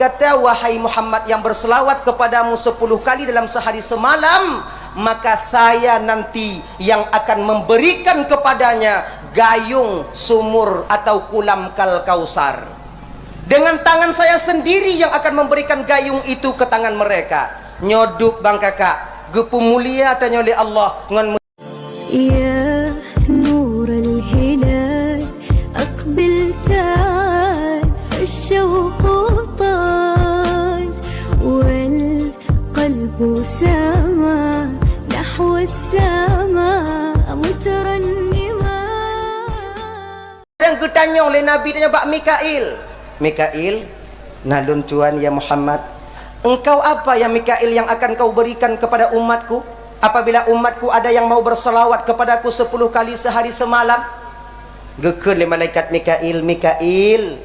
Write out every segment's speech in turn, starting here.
Kata, wahai Muhammad yang berselawat kepadamu 10 kali dalam sehari semalam, maka saya nanti yang akan memberikan kepadanya gayung sumur atau kulam kal kausar. Dengan tangan saya sendiri yang akan memberikan gayung itu ke tangan mereka. Nyoduk bang kakak, gepu mulia tanya oleh Allah ngan ya nur al-hilal aqbil ta'al فالشوق طال والقلب سما نحو السماء مترنما. Dan ketanya oleh Nabi tanya Pak Mikail, Mikail, nalun Tuhan ya Muhammad, engkau apa ya Mikail yang akan kau berikan kepada umatku apabila umatku ada yang mau berselawat kepadaku 10 kali sehari semalam? Gekun oleh malaikat Mikail, Mikail,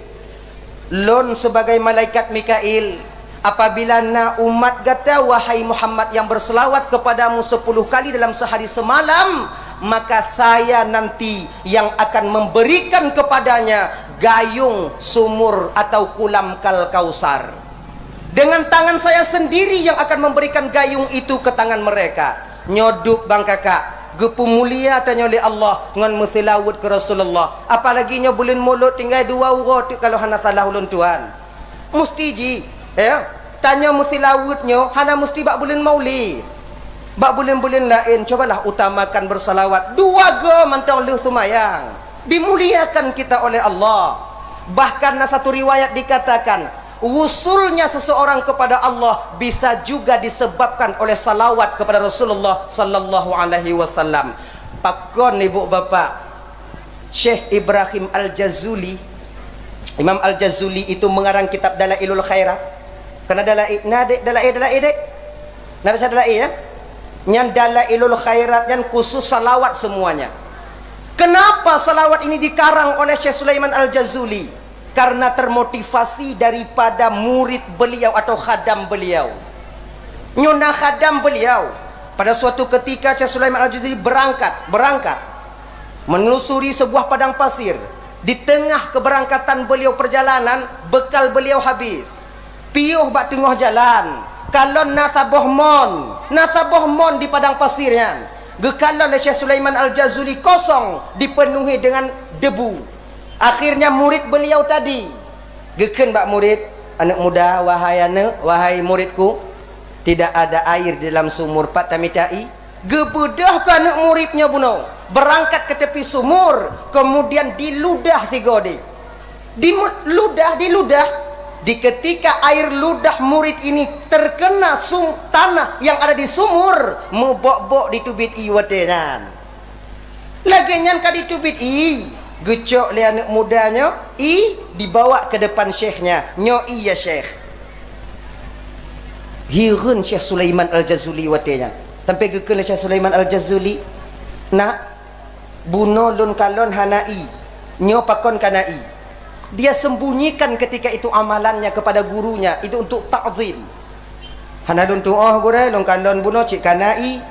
lon sebagai malaikat Mikail, apabila na umat kata wahai Muhammad yang berselawat kepadamu 10 kali dalam sehari semalam, maka saya nanti yang akan memberikan kepadanya gayung sumur atau kulam kal kausar. Dengan tangan saya sendiri yang akan memberikan gayung itu ke tangan mereka. Nyoduk bang kakak, gepu mulia tanya oleh Allah ngan muthilawut ke Rasulullah. Apalagi nya bulan mulut tinggal 2 urut kalau hana salah ulun Tuhan. Mesti ji, ya. Tanya muthilawutnya hana mesti bak bulan Maulid. Bak bulan-bulan lain cobalah utamakan bersalawat. 2 ge mantang leuh tumayang. Dimuliakan kita oleh Allah. Bahkan satu riwayat dikatakan wusulnya seseorang kepada Allah bisa juga disebabkan oleh salawat kepada Rasulullah sallallahu alaihi wasallam. Pakon ibu bapa, Syekh Ibrahim Al-Jazuli, Imam Al-Jazuli itu mengarang kitab Dalailul Khairat. Karena dalail ya. Yang Dalailul Khairat yang khusus salawat semuanya. Kenapa salawat ini dikarang oleh Syekh Sulaiman Al-Jazuli? Karena termotivasi daripada murid beliau atau khadam beliau. Nyona khadam beliau pada suatu ketika Syekh Sulaiman Al-Jazuli berangkat menelusuri sebuah padang pasir. Di tengah keberangkatan beliau perjalanan, bekal beliau habis. Piuh bak tengah jalan. Kalau nasaboh mon di padang pasirnya. Gekalon oleh Syekh Sulaiman Al-Jazuli kosong, dipenuhi dengan debu. Akhirnya murid beliau tadi geken bak murid, anak muda, wahai muridku, tidak ada air di dalam sumur pat tamitai. Gebedah ke anak muridnya buno, berangkat ke tepi sumur, kemudian diludah 3 dik. Diludah. Di ketika air ludah murid ini terkena tanah yang ada di sumur, mubok-bok ditubit i watenan. Lagenyan ka ditubit i, gecok le anak mudanya, dibawa ke depan syekhnya. Nyo iya syekh. Hirun Syekh Sulaiman Al-Jazuli watenan. Sampai gekele Syekh Sulaiman Al-Jazuli, nak buno lun kalon hanai, nyo pakon kanai. Dia sembunyikan ketika itu amalannya kepada gurunya, itu untuk ta'zim. Hana lun tu'oh gure lun kalon buno cik kanai.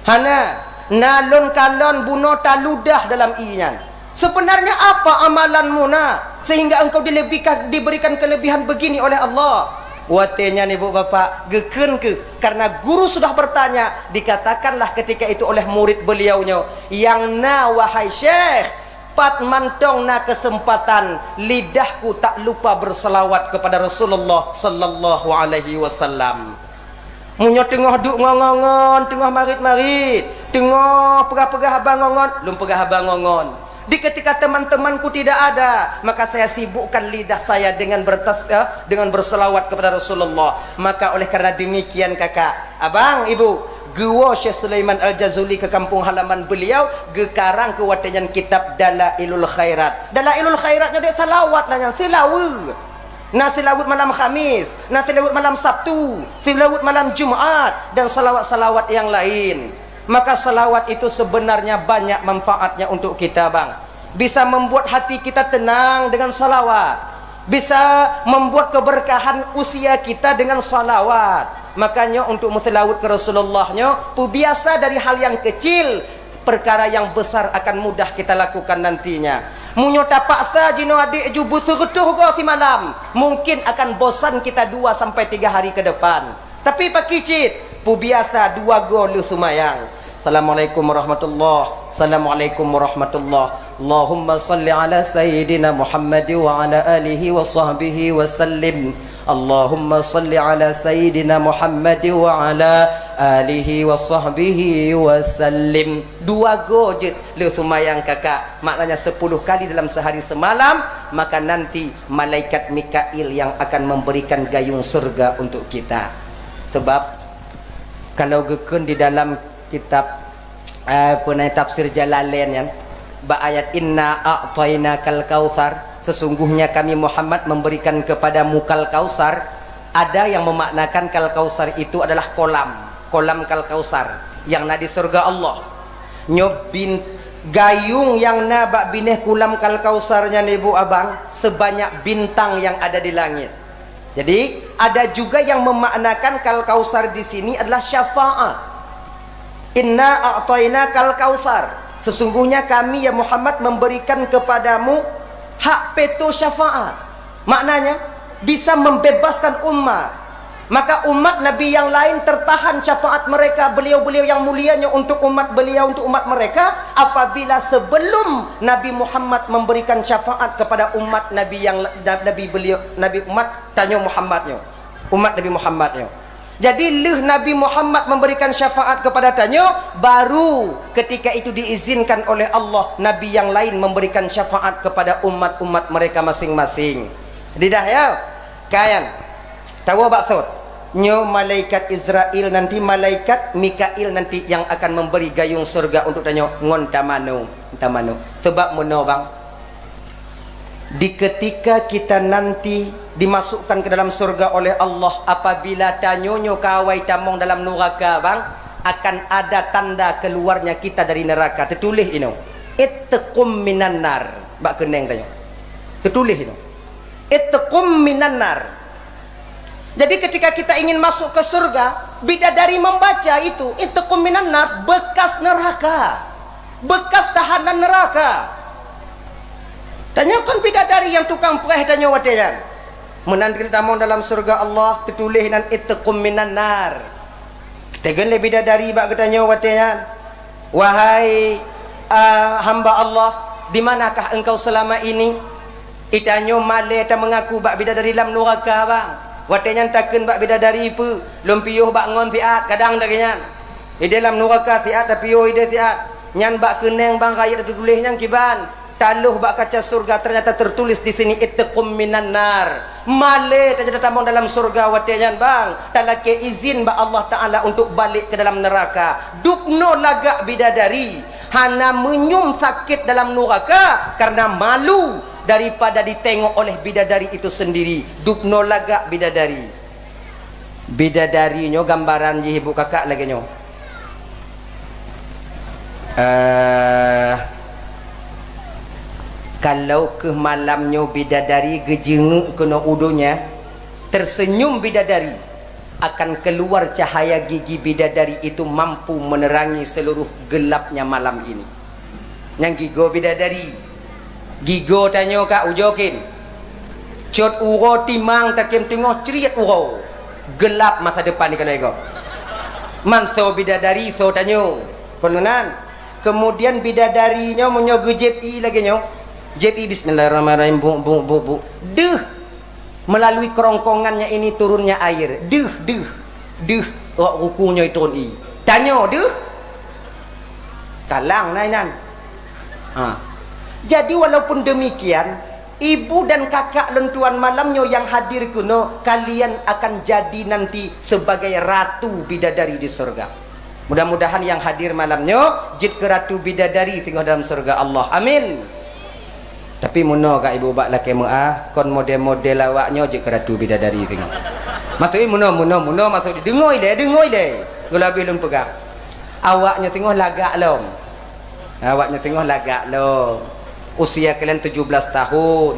Hana nalun kalon buno taludah dalam iyan. Sebenarnya apa amalanmu nak sehingga engkau diberikan kelebihan begini oleh Allah? Watenya nih bu bapak, geken ke karena guru sudah bertanya, dikatakanlah ketika itu oleh murid beliaunya, yang na wahai syekh, pat mantong na kesempatan lidahku tak lupa berselawat kepada Rasulullah sallallahu alaihi wasallam. Munyo tengah duk ngongon, tengah marit-marit, tengah pegah-pegah abang ngongon, lum pegah abang ngongon. Di ketika teman-temanku tidak ada, maka saya sibukkan lidah saya dengan berselawat kepada Rasulullah. Maka oleh karena demikian kakak, abang, ibu, gua Syekh Sulaiman Al-Jazuli ke kampung halaman beliau, gekarang ke watanyan kitab Dalailul Khairat. Dalailul Khairatnya dia salawat lah yang silawut. Nah silawut malam Khamis, nah silawut malam Sabtu, silawut malam Jumat, dan salawat-salawat yang lain. Maka salawat itu sebenarnya banyak manfaatnya untuk kita bang. Bisa membuat hati kita tenang dengan salawat, bisa membuat keberkahan usia kita dengan salawat. Makanya untuk mutilawut ke Rasulullahnya, biasa dari hal yang kecil, perkara yang besar akan mudah kita lakukan nantinya. Munyo tapak sa jino adik jubu seretuh go si malam. Mungkin akan bosan kita 2 sampai 3 hari ke depan. Tapi pak kicit, pu biasa 2 go lu sumayang. Assalamualaikum warahmatullahi. Assalamualaikum warahmatullahi. Allahumma salli ala sayyidina Muhammad wa ala alihi wa sahbihi wa sallim. Allahumma salli ala sayyidina Muhammad wa ala alihi wa sahbihi wa sallim. 2 go je le sumayang kakak. Maknanya 10 kali dalam sehari semalam. Maka nanti malaikat Mikail yang akan memberikan gayung surga untuk kita. Sebab kalau gekun di dalam kitab tafsir Jalalain kan, ba ayat inna a'tainakal kautsar, sesungguhnya kami Muhammad memberikan kepadamu kal kausar. Ada yang memaknakan kal kausar itu adalah kolam kal kausar yang na di surga Allah. Nyobin gayung yang na bak bineh kulam kal kausarnya nih bu abang sebanyak bintang yang ada di langit. Jadi ada juga yang memaknakan kal kausar di sini adalah syafaat. Inna a'tainakal kausar, sesungguhnya kami ya Muhammad memberikan kepadamu hak peto syafaat. Maknanya bisa membebaskan umat. Maka umat Nabi yang lain tertahan syafaat mereka, beliau-beliau yang mulianya untuk umat beliau, untuk umat mereka, apabila sebelum Nabi Muhammad memberikan syafaat kepada umat Nabi yang Nabi umat tanya Muhammadnya, umat Nabi Muhammadnya. Jadi Nabi Muhammad memberikan syafaat kepada tanyo, baru ketika itu diizinkan oleh Allah Nabi yang lain memberikan syafaat kepada umat-umat mereka masing-masing. Jadi dah ya kayan tahu baksud nyo malaikat Israel nanti, malaikat Mikail nanti yang akan memberi gayung surga untuk tanyo ngon tamano. Sebab mono bang, di ketika kita nanti dimasukkan ke dalam surga oleh Allah, apabila tanyonyo kawai tamong dalam neraka bang, akan ada tanda keluarnya kita dari neraka. Tertulis ini ittaqum minan nar, bak keneng tanyo tertulis ini ittaqum minan nar. Jadi ketika kita ingin masuk ke surga, bidadari membaca itu ittaqum minan nar, bekas neraka, bekas tahanan neraka. Tanyakan bidadari yang tukang perih tanya wadian menanti tamong dalam surga Allah, tertulis dan ittaqum minan nar. Tegan le bidadari bak tanya wadian, wahai hamba Allah, di manakah engkau selama ini? Itanyo male ta mengaku bak bidadari dalam neraka bang. Wadian takkan bak bidadari pu lumpiyuh bak ngon tiat kadang daganyan. Di dalam neraka tiat tapi yo ide tiat. Nyan bak keneng bang rakyat tertulis yang kiban. Taluh bak kaca surga ternyata tertulis di sini ittaqum minan nar. Male ternyata tamong dalam surga wadian bang. Talake izin bak Allah Taala untuk balik ke dalam neraka. Dupno lagak bidadari. Hana menyum sakit dalam neraka karena malu daripada ditengok oleh bidadari itu sendiri. Dupno lagak bidadari. Bidadari nyo gambaran je ibu kakak lagi nyo. Kalau ke malamnya bidadari gejenguk kena udunya, tersenyum bidadari, akan keluar cahaya gigi bidadari itu mampu menerangi seluruh gelapnya malam ini. Yang gigo bidadari, gigo tanyo kak ujokin, cot uro timang takim tengok cerit uro, gelap masa depan ni kalau ego. Manso bidadari so tanyo, konunan. Kemudian bidadarinya menyo GJI lagi nyo. JP bismillahirrahmanirrahim bu. Duh. Melalui kerongkongannya ini turunnya air. Duh. Rukunya itu turun i. Tanyo duh. Kalang nainan. Jadi walaupun demikian, ibu dan kakak lentuan malamnya yang hadir kuno, kalian akan jadi nanti sebagai ratu bidadari di surga. Mudah-mudahan yang hadir malamnya jid ke ratu bidadari tinggal dalam surga Allah. Amin. Tapi muno kak ibu bak laki mu'ah kon model-model awaknya je keratu bidadari tengok. Maksudnya muno maksud dengoi deh gula belum pegang awaknya tengok lagak lom. Awaknya tengok lagak lom. Usia kalian 17 tahun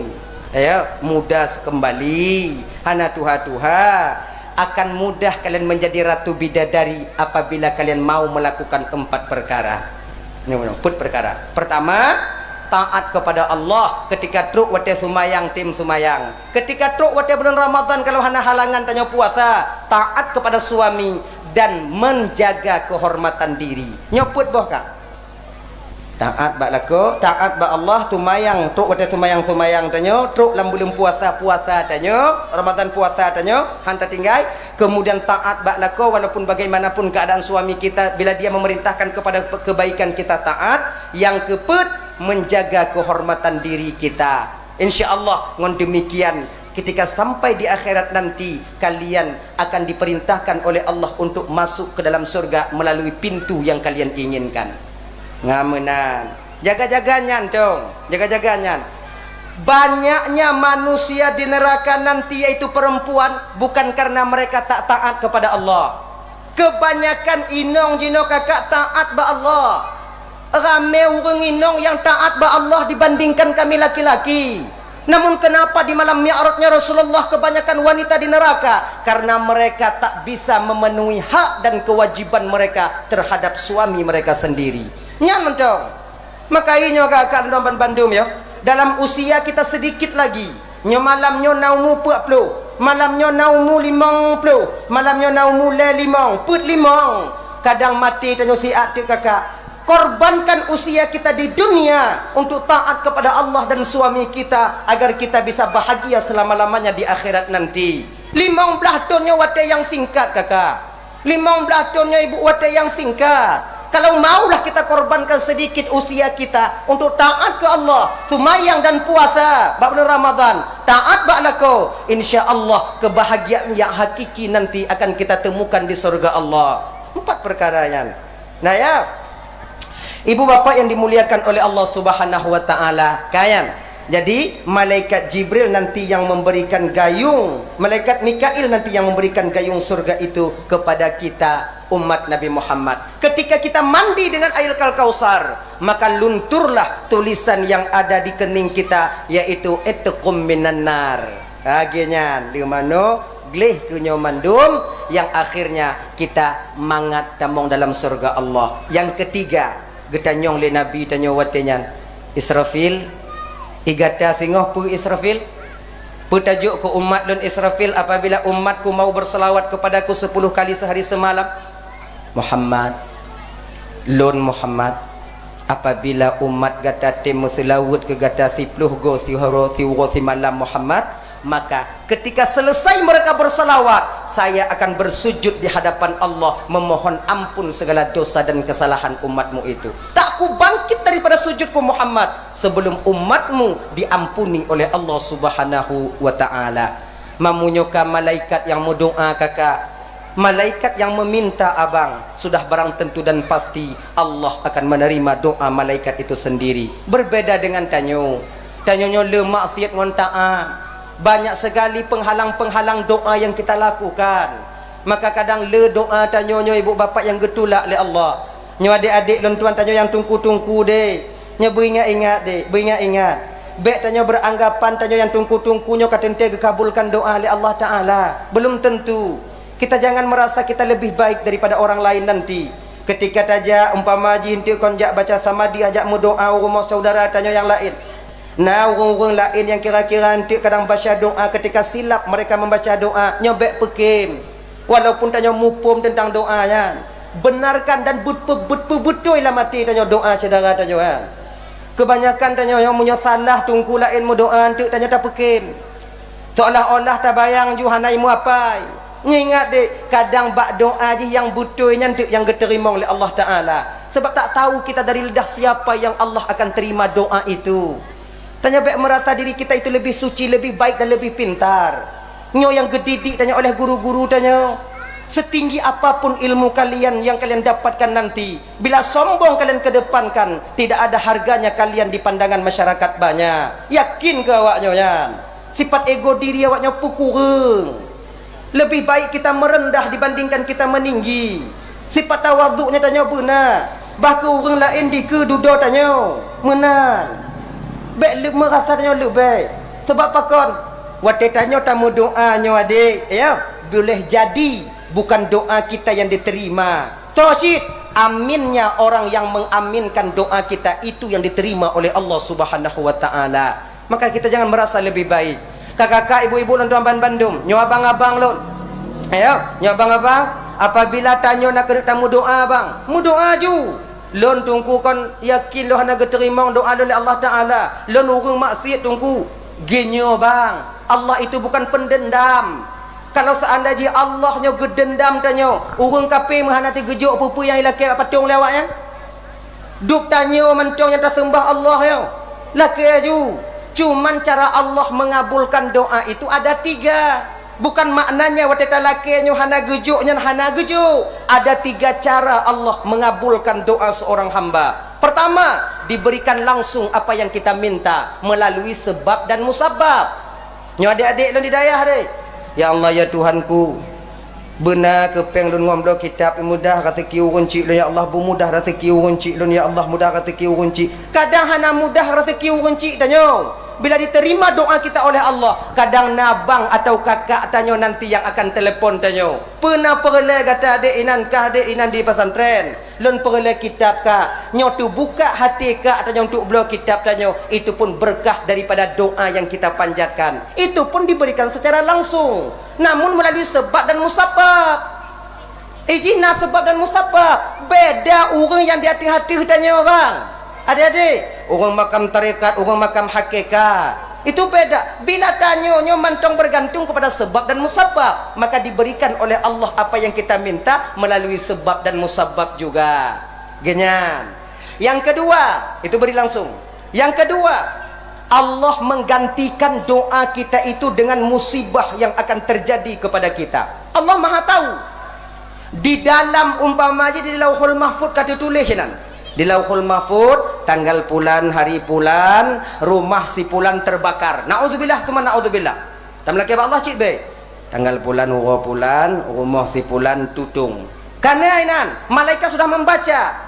ya, muda kembali hana tuha akan mudah kalian menjadi ratu bidadari apabila kalian mau melakukan 4 perkara. Ini perkara pertama, taat kepada Allah ketika truk wate sumayang tim sumayang, ketika truk wate bulan Ramadan kalau hana halangan tanya puasa, taat kepada suami dan menjaga kehormatan diri. Nyoput boh kak, taat bak lako, taat bak Allah, tumayang truk wate sumayang tanya, truk lam bulan puasa tanya, Ramadan puasa tanya, hanta tinggai. Kemudian taat bak lako, walaupun bagaimanapun keadaan suami kita, bila dia memerintahkan kepada kebaikan kita taat. Yang keput, menjaga kehormatan diri kita. InsyaAllah ngon demikian, ketika sampai di akhirat nanti, kalian akan diperintahkan oleh Allah untuk masuk ke dalam surga melalui pintu yang kalian inginkan. Ngamenan, jaga-jaganya cong, jaga-jaganya. Banyaknya manusia di neraka nanti yaitu perempuan, bukan karena mereka tak taat kepada Allah. Kebanyakan inong jino kakak taat ba Allah. Ramai orang inong yang taat ba Allah dibandingkan kami laki-laki. Namun kenapa di malam Mi'rajnya Rasulullah kebanyakan wanita di neraka? Karena mereka tak bisa memenuhi hak dan kewajiban mereka terhadap suami mereka sendiri. Nyaman dong. Makanya kakak dalam Bandung ya, dalam usia kita sedikit lagi, nyo malamnya naumu 40, malamnya naumu 50, malamnya naumu 5, put 5. Kadang mati tanya si atik kakak. Korbankan usia kita di dunia untuk taat kepada Allah dan suami kita agar kita bisa bahagia selama-lamanya di akhirat nanti. 15 tahunnya wate yang singkat kakak, 15 tahunnya ibu wate yang singkat. Kalau maulah kita korbankan sedikit usia kita untuk taat ke Allah, sumayang dan puasa bulan Ramadan, taat ba'lako, insyaallah kebahagiaan yang hakiki nanti akan kita temukan di surga Allah. 4 perkaranya. Nah ya, ibu bapak yang dimuliakan oleh Allah Subhanahu wa taala, kayan. Jadi malaikat Jibril nanti yang memberikan gayung, malaikat Mikail nanti yang memberikan gayung surga itu kepada kita umat Nabi Muhammad. Ketika kita mandi dengan air Kausar, maka lunturlah tulisan yang ada di kening kita, yaitu itqum minan nar. Akhirnya di mana gleh kunyo mandum yang akhirnya kita mangat tamong dalam surga Allah. Yang ketiga, getanyong le Nabi tanyo watenyan Israfil igata singoh pu Israfil putajuk ke umat lun Israfil, apabila umatku mau berselawat kepadaku 10 kali sehari semalam, Muhammad lun Muhammad, apabila umat gata temu selawat ke gata 10 go si haro si wo si malam Muhammad, maka ketika selesai mereka berselawat, saya akan bersujud di hadapan Allah memohon ampun segala dosa dan kesalahan umatmu itu. Tak ku bangkit daripada sujudku Muhammad sebelum umatmu diampuni oleh Allah Subhanahu wa taala. Mamunyoka malaikat yang mendoa kakak, malaikat yang meminta abang, sudah barang tentu dan pasti Allah akan menerima doa malaikat itu sendiri. Berbeda dengan tanyonyo le maksiat ngon taat. Banyak sekali penghalang-penghalang doa yang kita lakukan. Maka kadang le doa tanyonyo ibu bapak yang getulak oleh Allah. Nyo adik-adik dan tuan tanyo yang tungku-tungku deh. Nyo beringat-ingat deh, beringat-ingat. Bek tanyo beranggapan tanyo yang tungku-tungku nyo katente dikabulkan doa oleh Allah Taala. Belum tentu. Kita jangan merasa kita lebih baik daripada orang lain nanti. Ketika taja umpama ji henti kon jak baca sama dia ajak mu doa rumah saudara tanyo yang lain. Nah, orang-orang lain yang kira-kira nanti kadang baca doa, ketika silap mereka membaca doa, nyobek pekim. Walaupun tanya mupum tentang doanya, benarkan dan betul lah mati tanya doa saudara tanya kan. Kebanyakan tanya yang punya salah tungku lain mu doa nanti tanya tak pekim. Seolah-olah tak bayang juhanai mu apa. Ingat dek, kadang bak doa je yang butulnya nanti yang diterima oleh Allah Taala. Sebab tak tahu kita dari lidah siapa yang Allah akan terima doa itu. Tanya baik merasa diri kita itu lebih suci, lebih baik dan lebih pintar. Nyo yang gedidik tanya oleh guru-guru tanya. Setinggi apapun ilmu kalian yang kalian dapatkan nanti, bila sombong kalian kedepankan, tidak ada harganya kalian di pandangan masyarakat banyak. Yakin ke awaknya yan? Sifat ego diri awaknya pukureng. Lebih baik kita merendah dibandingkan kita meninggi. Sifat tawaduknya tanya benar. Bahkan orang lain di kedudo tanya benar. Baik lu merasa tanya lu baik. Sebab apa kon? Wate tanya tamu doanya adik, ya. Boleh jadi bukan doa kita yang diterima. Toshit aminnya orang yang mengaminkan doa kita itu yang diterima oleh Allah Subhanahu wa taala. Maka kita jangan merasa lebih baik. Kakak-kakak, ibu-ibu, tuan Bandung, nyo abang-abang lon. Ayo, nyo abang-abang, apabila tanya nak kena tamu doa bang, mu doa ju. Lon tungku kon yakin lo hana terima doa oleh Allah taala. Lon urang maksiat tungku. Genyo bang, Allah itu bukan pendendam. Kalau seandainya Allahnya gedendam tanya, urang kafir menghana tergejuk pupu yang ilaki patung lewat ya. Duk tanya mencong yang tersembah Allah ya. Laki aju. Cuman cara Allah mengabulkan doa itu ada 3. Bukan maknanya wateta lakinya hana gejuknya hana gejuk. Ada 3 cara Allah mengabulkan doa seorang hamba. Pertama, diberikan langsung apa yang kita minta melalui sebab dan musabab. Nyo adik-adik lo di dayah deh. Ya Allah ya Tuhanku, benar kepeng lun ngomdo kitab mudah rezeki urunci lo ya Allah, mudah rezeki urunci lo ya Allah, mudah rezeki urunci. Kadang hana mudah rezeki urunci danyo. Bila diterima doa kita oleh Allah, kadang nabang atau kakak tanyo nanti yang akan telepon tanyo. Pernah perle kata adik inan di pesantren. Lun perle kitab kak. Nyo tu buka hati kak tanyo untuk belo kitab tanyo. Itu pun berkah daripada doa yang kita panjatkan. Itu pun diberikan secara langsung. Namun melalui sebab dan musabab. Ijina sebab dan musabab. Beda orang yang di hati-hati tanyo bang. Adik-adik, orang makam tarekat, orang makam hakikat, itu beda. Bila tanya nyo mantong bergantung kepada sebab dan musabab, maka diberikan oleh Allah apa yang kita minta melalui sebab dan musabab juga. Genyan. Yang kedua, itu beri langsung. Yang kedua, Allah menggantikan doa kita itu dengan musibah yang akan terjadi kepada kita. Allah Maha tahu. Di dalam umpamanya di Lauhul Mahfuz kata tulisan. Di Lauhul Mahfuz tanggal bulan, hari bulan, rumah si pulan terbakar. Naudzubillah, cuma naudzubillah. Dan laki Allah cik be. Tanggal bulan, rumah si pulan tutung. Karena inan malaikat sudah membaca.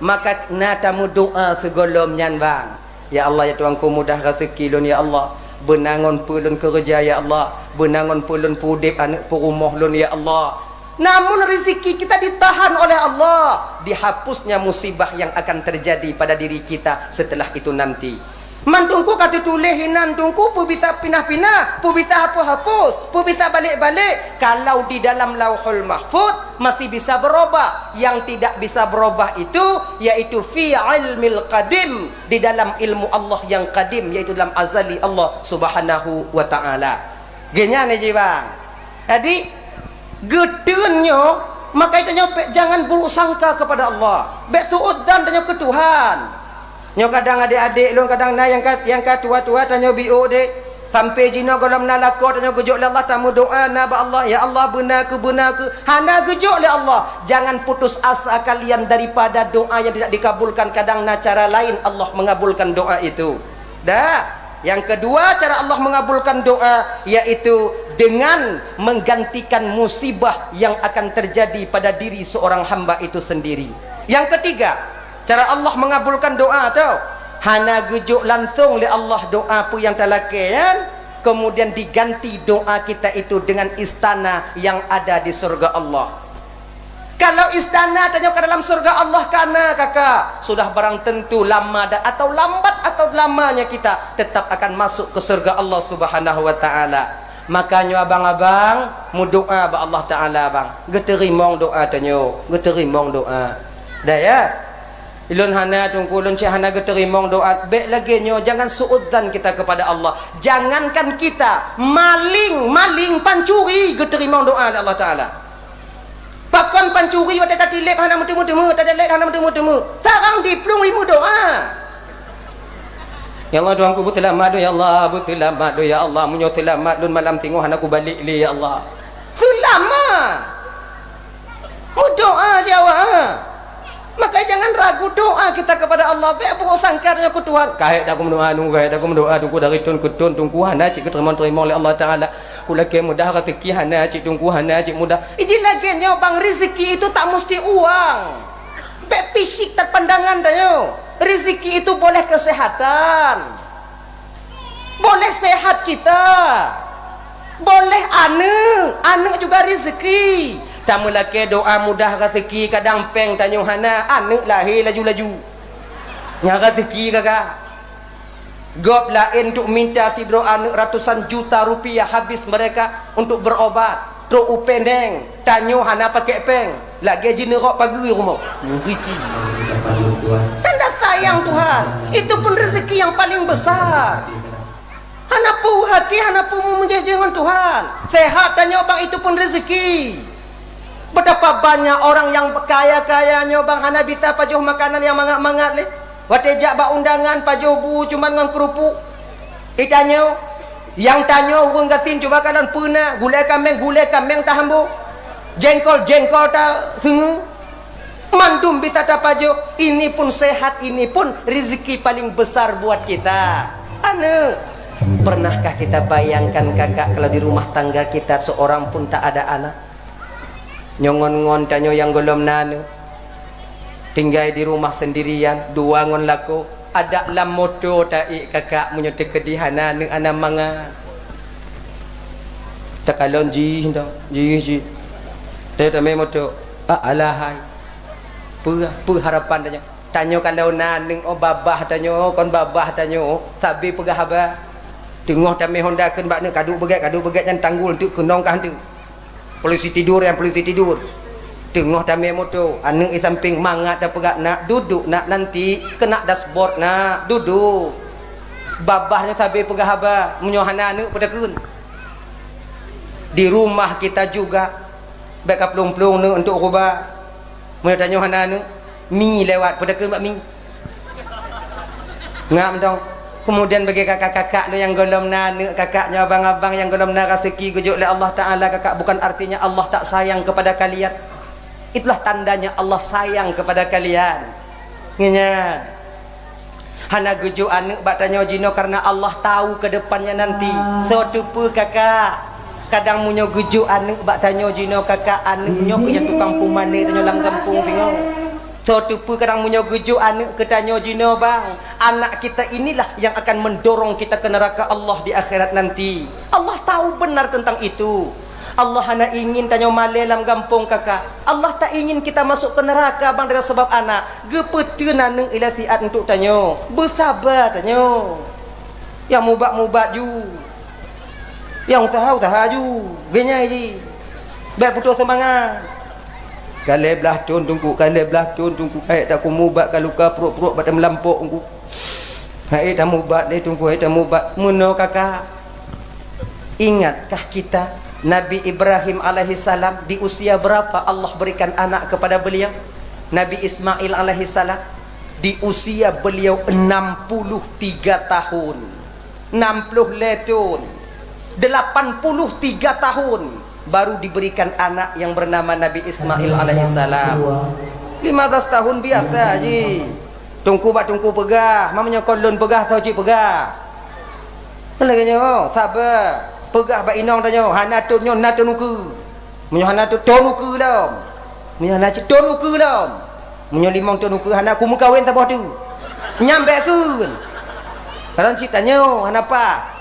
Maka natamu doa segolom nyan bang. Ya Allah ya Tuhanku, mudah rezeki lun ya Allah. Benangon pulun kerja ya Allah. Benangon pulun pudip anak perumah lun ya Allah. Namun rezeki kita ditahan oleh Allah. Dihapusnya musibah yang akan terjadi pada diri kita setelah itu nanti. Mantungku kata tulis hinan tungku pu bisa pinah-pinah, pu bisa hapus-hapus, pu bisa balik-balik. Kalau di dalam Lauhul Mahfuz masih bisa berubah. Yang tidak bisa berubah itu yaitu fi ilmil qadim, di dalam ilmu Allah yang qadim, yaitu dalam azali Allah Subhanahu wa taala. Genya nih bang. Jadi gedenya maka itu jangan buruk sangka kepada Allah. Bek suudzan tanya ke Tuhan. Nyo kadang adik-adik lu kadang na yang tua-tua tanya bio dek sampai jina golam nalako tanya gejok le Allah tamu doa na ba Allah ya Allah benar ke hana gejok le Allah. Jangan putus asa kalian daripada doa yang tidak dikabulkan. Kadang na cara lain Allah mengabulkan doa itu. Dah. Yang kedua cara Allah mengabulkan doa yaitu dengan menggantikan musibah yang akan terjadi pada diri seorang hamba itu sendiri. Yang ketiga, cara Allah mengabulkan doa tau, hana gejuk langsung le Allah doa pu yang talakian, kemudian diganti doa kita itu dengan istana yang ada di surga Allah. Kalau istana tanya ke dalam surga Allah karena kakak sudah barang tentu lama atau lambat atau lamanya kita tetap akan masuk ke surga Allah Subhanahu wa taala. Makanya abang-abang mu doa ba Allah taala bang. Geterimong doa tanyo, geterimong doa. Dah ya. Ilun hana tungku ulun cik hana geterimong doa. Baik lagi nyo jangan suudzan kita kepada Allah. Jangankan kita maling pancuri geterimong doa Allah taala. Pakon pancuri wate tadi lep hana mutemu tadi lep hana mutemu sarang diplung limu doa. Ya Allah Tuhanku bu selamat ya Allah, bu selamat ya Allah, munyo selamat lun malam tengok hana ku balik li ya Allah. Selamat. Mu doa jawab. Maka jangan ragu doa kita kepada Allah. Baik buruk sangkarnya ke Tuhan. Kahit dak ku doa nu, kahit dak ku doa tungku dari tun ke tun tungku hana cik terima oleh Allah taala. Kulake mudah rezeki hana cik tungku hana cik mudah. Ijin lagi nyo bang, rezeki itu tak mesti uang. Baik fisik tak pandangan danyo. Rezeki itu boleh kesehatan. Boleh sehat kita. Boleh anak juga rezeki. Tamu laki doa mudah rezeki kadang peng tanya hana anak lahir laju-laju. Nya rezeki kakak. Gop lain untuk minta si doa anak ratusan juta rupiah habis mereka untuk berobat. Teruk upendeng tanya hana pakai peng. Lagi jinerok pagi rumah. Gitu. Tanda sayang Tuhan. Itu pun rezeki yang paling besar. Hanapu hati, hanapu menjajakan Tuhan. Sehat tanya bang itu pun rezeki. Betapa banyak orang yang kaya-kayanya bang hana bisa pajuh makanan yang mangat-mangat le. Watejak ba undangan pajuh bu cuman ngan kerupuk. Itanya yang tanya urang gasin coba kanan puna gulai kambing tahambu. Jengkol ta sengu. Mandum bisa ta pajuh. Ini pun sehat, ini pun rezeki paling besar buat kita. Pernahkah kita bayangkan kakak kalau di rumah tangga kita seorang pun tak ada anak? Nyongon-ngon tanyo yang golom nanu tinggal di rumah sendirian dua ngon laku ada lam moto tak kakak menyoti kedihana neng anak manga tak kalon ji dia tame moto alahai pu harapan tanyo kalau naneng babah tanyo kon babah tanyo sabi pegah abah tengah tame honda kan bak ne kadu begat yang tanggul tu kenong kah tu polisi tidur tengah tame moto anak di samping mangat dah pegat nak duduk nak nanti kena dashboard nak duduk babahnya sabi pegah abah menyohana anak pada kun di rumah kita juga baik pelung-pelung ne untuk ubah menyo hana anak mi lewat pada kun bak mi ngam dong. Kemudian bagi kakak-kakak yang golom nana, kakaknya abang-abang yang golom nana rezeki gujuk oleh Allah Ta'ala, kakak bukan artinya Allah tak sayang kepada kalian. Itulah tandanya Allah sayang kepada kalian. Ingat. Hana gujuk anak bak tanya jino karena Allah tahu ke depannya nanti. So tupu kakak. Kadang munyo gujuk anak bak tanya jino kakak anaknya ke yang tukang pumane tanya lang kampung tengok. So tupu kadang munyo gujuk anak ketanya jino bang anak kita inilah yang akan mendorong kita ke neraka Allah di akhirat nanti. Allah tahu benar tentang itu. Allah hanya ingin tanya malai dalam kampung kakak. Allah tak ingin kita masuk ke neraka bang dengan sebab anak. Gepete naneng ila siat untuk tanya. Bersabar tanya. Yang mubat-mubat ju. Yang tahu ju. Genyai ji. Baik putus semangat. Kalau belah tun tunggu, hai tak ku mubat kalau ka perut-perut pada melampok tunggu. Hai tak mubat ni tunggu, hai tak mubat. Muno kakak. Ingatkah kita Nabi Ibrahim alaihissalam di usia berapa Allah berikan anak kepada beliau? Nabi Ismail alaihissalam di usia beliau 63 tahun. 60 letun. 83 tahun. Baru diberikan anak yang bernama Nabi Ismail alaihissalam. 15 tahun biasa ji. Tungku pegah. Mamanya kolon pegah tau ji pegah. Laganya sabar. Pegah bak inong tanya. Hana tunyo na tunuku. Munyo hana tu tunuku lam. Munyo hana ci tunuku lam. Munyo limong tunuku hana ku mukawin sabah tu. Nyampe kun. Kadang cik tanya hana apa?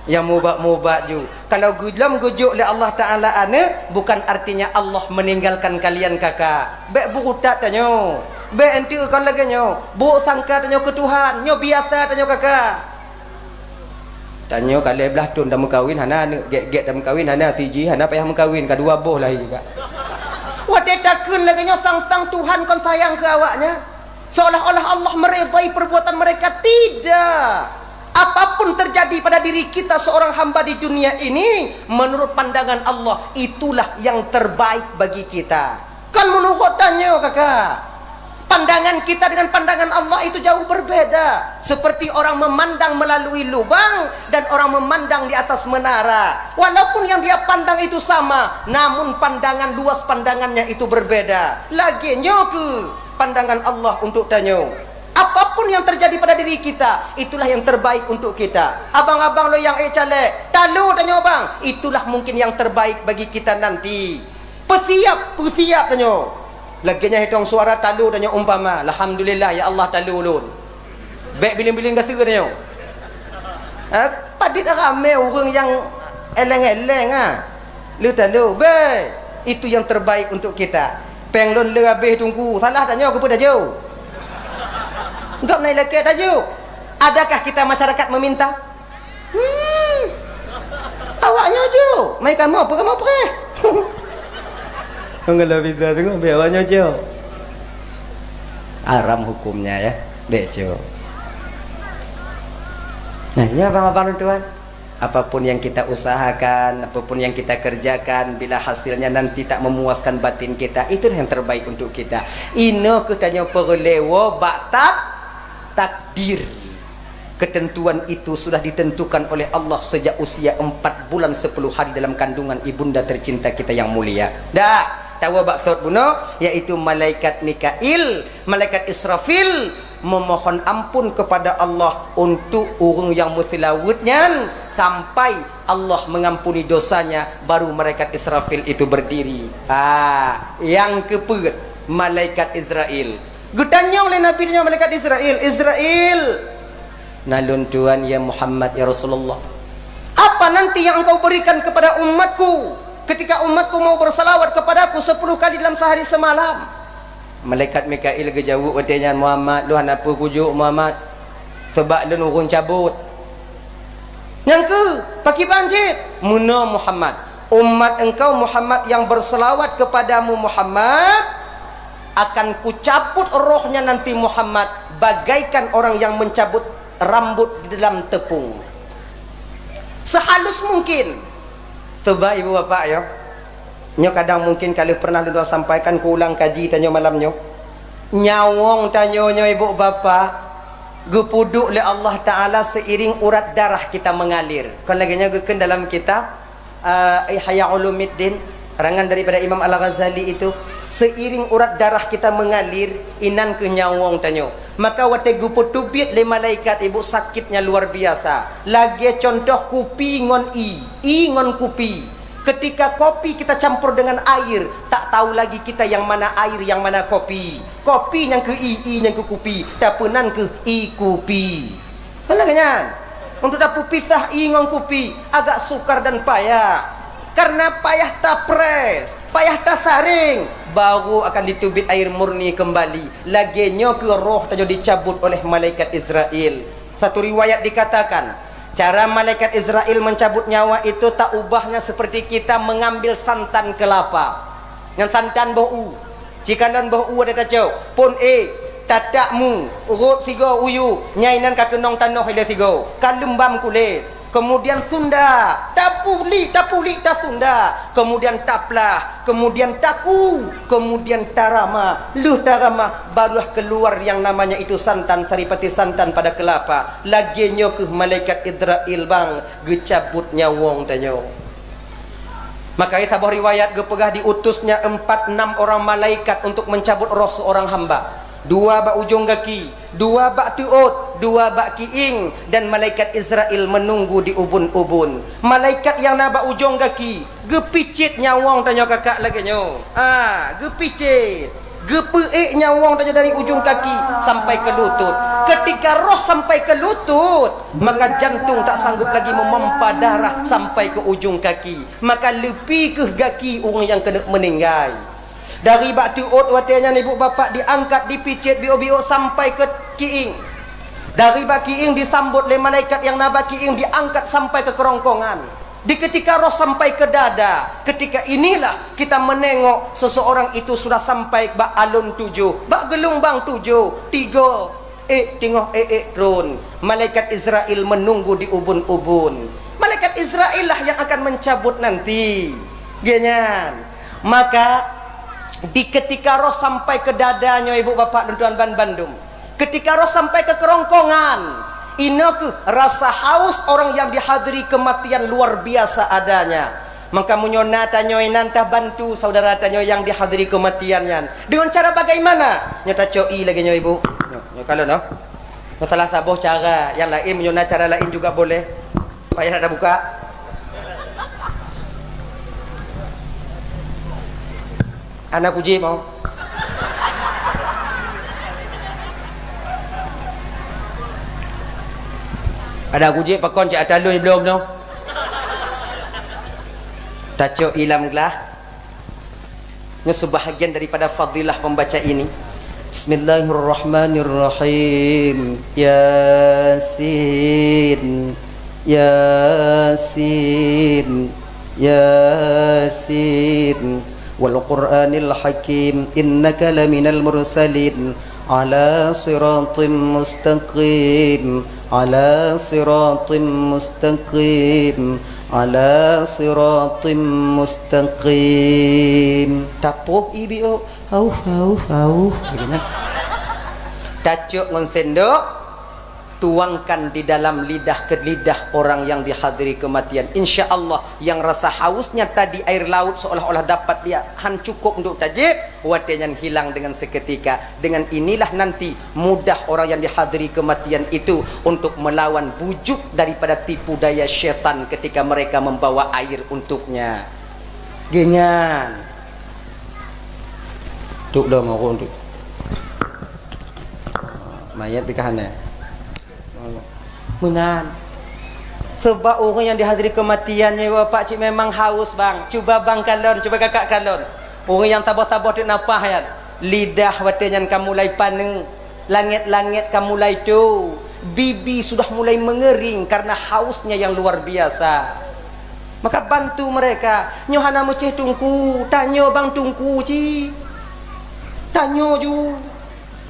Yang mubat-mubat ju. Kalau gulam gujuk oleh Allah Ta'ala anak, bukan artinya Allah meninggalkan kalian kakak. Baik burutat tanya. Baik enti kan lagi nyo. Buruk sangka tanya ke Tuhan. Nyo biasa tanya kakak. Tanya kalau belah tun dah mengkawin, hana get dah mengkawin, hana siji, hana payah mengkawin, kedua boh lah juga. Wadai takun lagi nyo sang-sang Tuhan kon sayang ke awaknya. Seolah-olah Allah meredai perbuatan mereka. Tidak. Apapun terjadi pada diri kita seorang hamba di dunia ini, menurut pandangan Allah itulah yang terbaik bagi kita. Kan menurut tanya kakak, pandangan kita dengan pandangan Allah itu jauh berbeda. Seperti orang memandang melalui lubang dan orang memandang di atas menara. Walaupun yang dia pandang itu sama, namun pandangan luas pandangannya itu berbeda. Lagi nyoke pandangan Allah untuk tanya. Apapun yang terjadi pada diri kita, itulah yang terbaik untuk kita. Abang-abang lo yang calek, talu tanya bang, itulah mungkin yang terbaik bagi kita nanti. Persiap tanya. Laginya hitung suara talu tanya umpama. Alhamdulillah ya Allah talu ulun. Baik biling-biling kasih tanya. Padit ramai orang yang eleng-eleng lu tahu be itu yang terbaik untuk kita. Penglon le habis tunggu salah tanya kepada jauh enggak naik lagi tajuk. Adakah kita masyarakat meminta awaknya je mai kamu apa enggak bisa tengok biar awaknya je haram hukumnya ya bejo. Nah ini abang-abang tuan, apapun yang kita usahakan, apapun yang kita kerjakan, bila hasilnya nanti tak memuaskan batin kita, itulah yang terbaik untuk kita. Ino katanya perlewo baktak takdir. Ketentuan itu sudah ditentukan oleh Allah sejak usia 4 bulan 10 hari dalam kandungan ibunda tercinta kita yang mulia. Dah tahu baksud buno, yaitu malaikat Mikail, malaikat Israfil memohon ampun kepada Allah untuk orang yang mutilawutnya sampai Allah mengampuni dosanya, baru malaikat Israfil itu berdiri. Yang keempat malaikat Israel. Gutanya oleh Nabi nya malaikat Israel nalun Tuhan ya Muhammad ya Rasulullah, apa nanti yang engkau berikan kepada umatku ketika umatku mau bersalawat kepadaku 10 kali dalam sehari semalam? Malaikat Mikail kejauh katanya Muhammad, lu apa kujuk Muhammad? Sebab lu urun cabut. Yang ke paki banjir. Muna Muhammad, umat engkau Muhammad yang berselawat kepadamu Muhammad, akan kucabut rohnya nanti Muhammad bagaikan orang yang mencabut rambut di dalam tepung. Sehalus mungkin. Coba ibu bapak ya. Nyo kadang mungkin kalau pernah dulu sampaikan ku ulang kaji tanyo malamnya. Nyawong tanyo ibu bapa gepuduk oleh Allah Taala seiring urat darah kita mengalir. Kan lagi nya geken dalam kitab Ihya Ulumuddin karangan daripada Imam Al-Ghazali itu, seiring urat darah kita mengalir inan ke nyawong tanyo. Maka wate guputubit le malaikat ibu sakitnya luar biasa. Lagi contoh kupi ngon i ngon kupi. Ketika kopi kita campur dengan air, tak tahu lagi kita yang mana air, yang mana kopi. Kopi yang ke i yang ke kupi, dapenan ke i kupi. Kenapa? Untuk dapat pisah i ngon kupi agak sukar dan payah. Karena payah tak pres, payah tak saring, baru akan ditubit air murni kembali. Laginya ke roh tadi dicabut oleh malaikat Israel. Satu riwayat dikatakan, cara malaikat Israel mencabut nyawa itu tak ubahnya seperti kita mengambil santan kelapa. Yang santan bau. Jika lan bau ada tacau, pun tatakmu urut 3 uyu, nyainan ka kenong tanah ile 3. Kalembam kulit. Kemudian sunda, tapuli ta sunda, kemudian taplah, kemudian taku, kemudian tarama, tarama, barulah keluar yang namanya itu santan, saripati santan pada kelapa. Laginya ke malaikat Israel bang gecabut nyawong tanyo. Maka sebuah riwayat gepegah diutusnya 4-6 orang malaikat untuk mencabut roh seorang hamba. 2 bak ujung kaki, 2 bak tuut, 2 bak kiing, dan malaikat Israel menunggu di ubun-ubun. Malaikat yang nak bak ujung kaki gepicit nyawong tanya kakak lagi nyo. Gepicit, gepeik nyawong tanya dari ujung kaki sampai ke lutut. Ketika roh sampai ke lutut, maka jantung tak sanggup lagi memompa darah sampai ke ujung kaki. Maka lepi ke kaki orang yang kena meninggal. Dari batu ut watenya ibu bapak diangkat dipicit bio-bio sampai ke kiing. Dari bak kiing disambut oleh malaikat yang naba kiing diangkat sampai ke kerongkongan. Di ketika roh sampai ke dada, ketika inilah kita menengok seseorang itu sudah sampai bak alun 7, bak gelombang 7, 3 tengok turun. Malaikat Israel menunggu di ubun-ubun. Malaikat Israel lah yang akan mencabut nanti. Genyan. Maka di ketika roh sampai ke dadanya ibu bapak dan tuan Bandung, ketika roh sampai ke kerongkongan, ini ke rasa haus orang yang dihadiri kematian luar biasa adanya. Maka munyona tanyo nantah bantu saudara tanyo yang dihadiri kematiannya dengan cara bagaimana? Nyata coi lagi nyo ibu. Nyo kalau no. Salah sabuh cara yang lain munyona cara lain juga boleh. Payah ada buka. Anak uji mau. Ada uji pakon cak atalun belum no. Taco ilamlah sebahagian daripada fadilah membaca ini. Bismillahirrahmanirrahim. Yasin, Yasin, Yasin, wal Qur'anil Hakim, innaka laminal mursalin ala siratim mustaqim, ala siratim mustaqim, ala siratim mustaqim. Tapuh ibu au begini. Tacuk ngon sendok, tuangkan di dalam lidah ke lidah orang yang dihadiri kematian. Insya Allah yang rasa hausnya tadi air laut seolah-olah dapat dia cukup untuk tajib, watenan hilang dengan seketika. Dengan inilah nanti mudah orang yang dihadiri kematian itu untuk melawan bujuk daripada tipu daya syaitan ketika mereka membawa air untuknya. Genyan tuk dah mau untuk mayat pikahannya menan. Sebab orang yang dihadiri kematiannya bapak cik memang haus bang. Cuba bang kalon, cuba kakak kalon. Orang yang sabar-sabar tu napah ya. Lidah watenya kamu mulai paneng, langit-langit kamu mulai tu. Bibi sudah mulai mengering karena hausnya yang luar biasa. Maka bantu mereka. Nyohana mu cih tungku, tanyo bang tungku ci. Tanyo ju.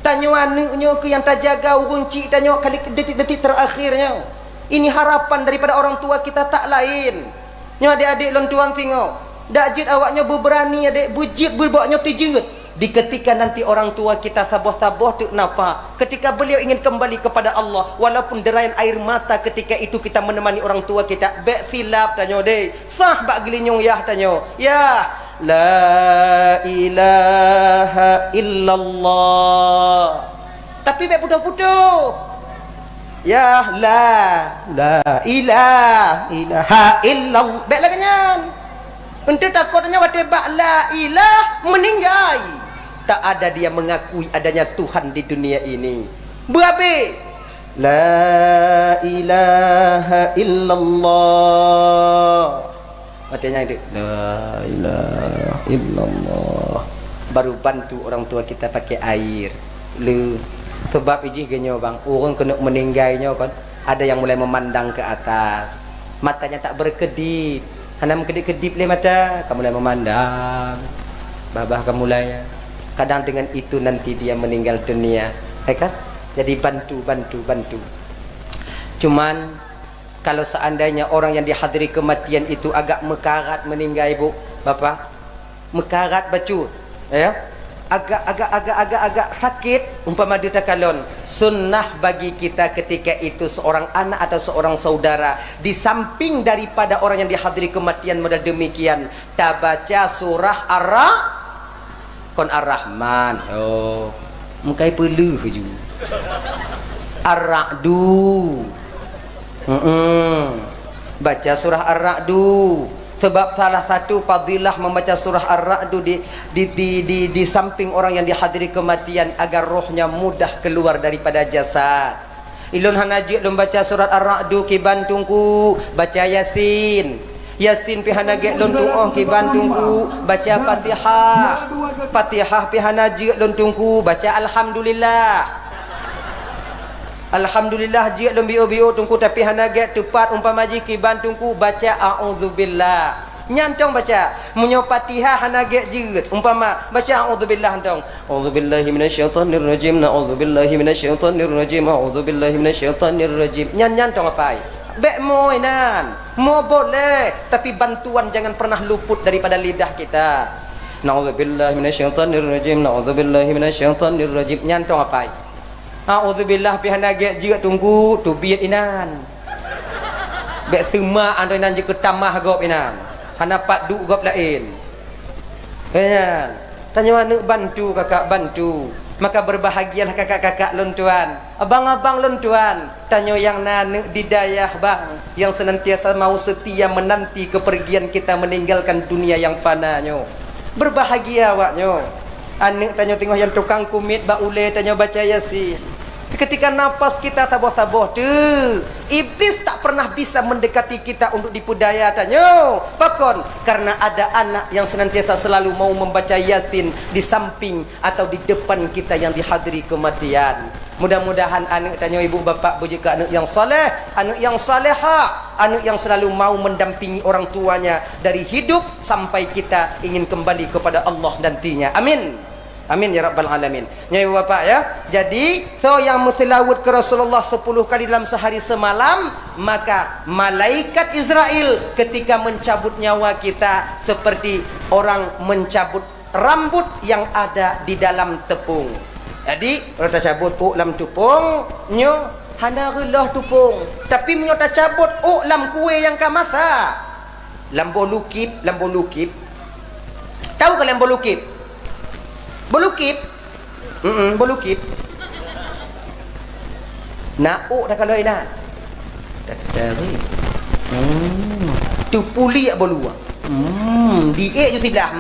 Tanyo anaknya ke yang tak jaga urun cik, tanyo kali detik-detik terakhirnya. Ini harapan daripada orang tua kita tak lain. Nyo adik-adik lon tuan tengok. Dak jid awaknya berberani adik bujit berbawaknya tijut. Di ketika nanti orang tua kita sabar-sabar tu nafa, ketika beliau ingin kembali kepada Allah, walaupun derayan air mata ketika itu kita menemani orang tua kita, bek silap tanyo deh. Sah bak gelinyong yah tanyo. Ya la ilaha illallah. Tapi bek putuh-putuh. Ya la ilaha illallah. Bek laganyan. Untuk takutnya wate bak la ilah meninggai. Tak ada dia mengakui adanya Tuhan di dunia ini. Berabe la ilaha illallah. Matanya itu la ilaha illallah. Baru bantu orang tua kita pakai air. Lu sebab ijih genyo bang, orang kena meninggalnya kan. Ada yang mulai memandang ke atas. Matanya tak berkedip. Hanya kedip-kedip le mata, kamu mulai memandang. Babah kamu mulai. Kadang dengan itu nanti dia meninggal dunia. Kan? Jadi bantu. Cuman kalau seandainya orang yang dihadiri kematian itu agak mekarat meninggal ibu bapak, mekarat bacu ya, agak sakit umpama dia takalon, sunnah bagi kita ketika itu seorang anak atau seorang saudara di samping daripada orang yang dihadiri kematian model demikian tak baca surah Ar-Rahman. Oh mukai peluh je Ar-Ra'du. Baca surah Ar-Ra'du. Sebab salah satu fadilah membaca surah Ar-Ra'du di samping orang yang dihadiri kematian agar rohnya mudah keluar daripada jasad. Ilun hanajik membaca surat Ar-Ra'du ki bantungku baca Yasin. Yasin pi hanajik lon tuoh ki bantungku baca Fatihah. Fatihah pi hanajik lon tungku baca Alhamdulillah. Alhamdulillah jik lom bio-bio tungku tapi hanaget tepat umpama jiki bantungku baca a'udzubillah. Nyantong baca munyo Fatihah hanaget jik umpama baca a'udzubillah antong. A'udzubillahi minasyaitonir rajim. Na'udzubillahi minasyaitonir rajim. A'udzubillahi minasyaitonir rajim. Nyantong apa ai? Bek moinan. Mo boleh tapi bantuan jangan pernah luput daripada lidah kita. Na'udzubillahi minasyaitonir rajim. Na'udzubillahi minasyaitonir rajim. Nyantong apa ai? A'udzubillah pihanage jika tunggu tu biat inan. Bek sema ando inan jika tamah gop inan. Hana pat du gop lain. Kan? Tanya mana bantu kakak bantu. Maka berbahagialah kakak-kakak lontuan. Abang-abang lontuan. Tanya yang nanu di dayah bang. Yang senantiasa mau setia menanti kepergian kita meninggalkan dunia yang fananya. Berbahagia awaknya. Anak tanya tengok yang tukang kumit ba ule tanya baca Yasin. Ketika nafas kita taboh-taboh tu, iblis tak pernah bisa mendekati kita untuk dipudaya tanya. Pakon karena ada anak yang senantiasa selalu mau membaca Yasin di samping atau di depan kita yang dihadiri kematian. Mudah-mudahan anak tanya ibu bapa berjika anak yang soleh, anak yang salehah, anak yang selalu mau mendampingi orang tuanya dari hidup sampai kita ingin kembali kepada Allah nantinya. Amin. Amin ya rabbal alamin. Ya ibu bapa ya. Jadi so yang mutilawud ke Rasulullah 10 kali dalam sehari semalam, maka malaikat Israel ketika mencabut nyawa kita seperti orang mencabut rambut yang ada di dalam tepung. Jadi kalau tak cabut dalam tepung, nyo hanarullah tepung. Tapi nyo tak cabut dalam kue yang kamasa. Lambo lukip. Tahu kalian bolukip? Bolukip, bolukip. Nauk dah kalau ina. Dari. Tu puli bolu. Diek je tidak.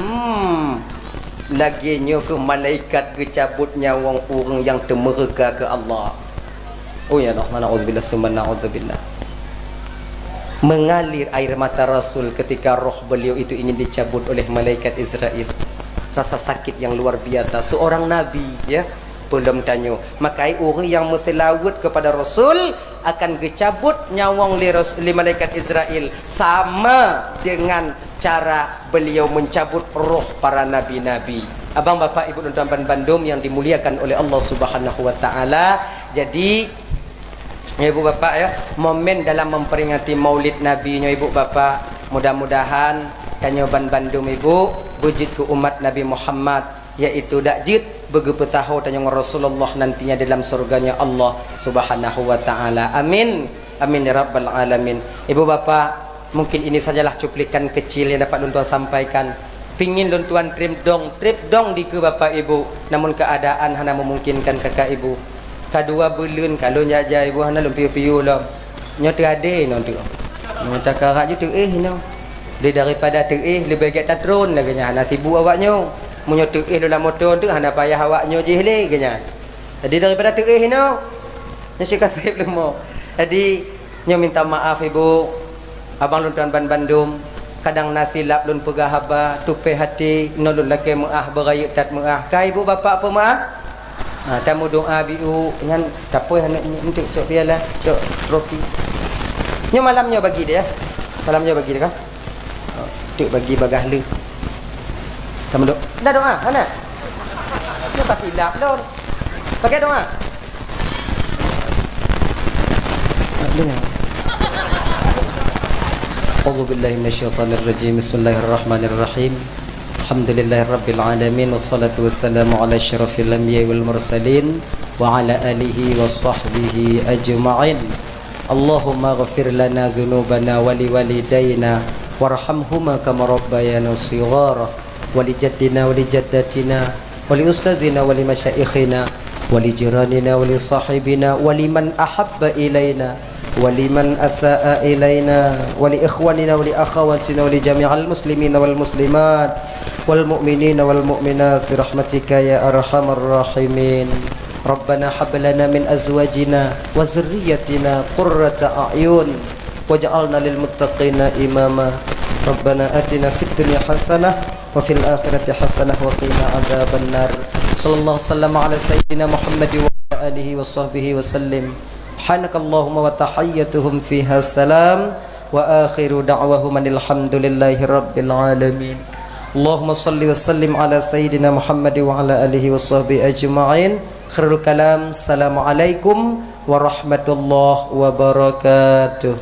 Laginya ke malaikat ke cabut nyawa orang yang temerka ke Allah. Oh ya Allah, na'udzubillah summa na'udzubillah. Mengalir air mata Rasul ketika roh beliau itu ingin dicabut oleh malaikat Israel. Rasa sakit yang luar biasa. Seorang nabi ya, belum tanya. Maka orang yang mutilawud kepada Rasul akan dicabut nyawang li malaikat Israel sama dengan cara beliau mencabut roh para nabi-nabi. Abang bapak ibu dan tuan Bandung yang dimuliakan oleh Allah Subhanahu wa taala. Jadi ya ibu bapak ya, momen dalam memperingati Maulid Nabi nya ibu bapak, mudah-mudahan kanyoban Bandung ibu wujud ke umat Nabi Muhammad, yaitu dakjid begepetahu tanyong Rasulullah nantinya dalam surganya Allah Subhanahu wa taala. Amin. Amin ya rabbal alamin. Ibu bapak, mungkin ini sajalah cuplikan kecil yang dapat luntuan sampaikan. Pingin luntuan trip dong di ke bapak ibu, namun keadaan hana memungkinkan kakak ibu. Kedua bulan kalau jaja ibu hana lumpiu-piu lah. Nyote ade nanti. Nyata karak je tu no. Dia daripada tu lebih baik tak drone lagi nya hana sibuk awaknya. Munyo tu dalam motor tu hana payah awaknya je le ganya. Jadi daripada tu no. Nya cakap saya belum mau. Jadi nyo minta maaf ibu. Abang luntuan Bandung kadang nasilap lun pegah haba tupe hati nolun laki maah berayat tat maah kai ibu bapa apa maah tamu doa biu ngan tapoy hanak untuk cok piala cok trofi nyo malamnya bagi dia malamnya bagi dia kan tu bagi bagah le tamu doa dah doa ana nyo tak silap lor bagi doa dengar. A'udzu billahi minasyaitonir rajim. Bismillahirrahmanirrahim. Alhamdulillahi rabbil alamin wassalatu wassalamu ala asyrafil anbiya'i wal mursalin wa ala alihi washabbihi ajma'in. Allahumma ighfir lana dhunubana wa liwalidayna warhamhuma kama rabbayana shighara wa li jaddina wa li jaddatina wa li ustadzina wa li masyayikhina wa li jiranina wa li sahibina wa liman ahabba ilaina ولمن أساء إلينا ولإخواننا ولأخواتنا ولجميع المسلمين والمسلمات والمؤمنين والمؤمنات برحمتك يا أرحم الراحمين. ربنا هب لنا من أزواجنا وذريتنا قرة أعين واجعلنا للمتقين إماما. ربنا آتنا في الدنيا حسنة وفي الآخرة حسنة وقنا عذاب النار. صلى الله وسلم على سيدنا محمد وعلى آله وصحبه وسلم. Subhanakallahumma wa tahiyyatuhum fiha salam wa akhiru da'wahum alhamdulillahi rabbil alamin. Allahumma salli wa sallim ala sayyidina Muhammad wa ala alihi wa sahbihi ajma'in. Khairul kalam. Assalamualaikum warahmatullahi wabarakatuh.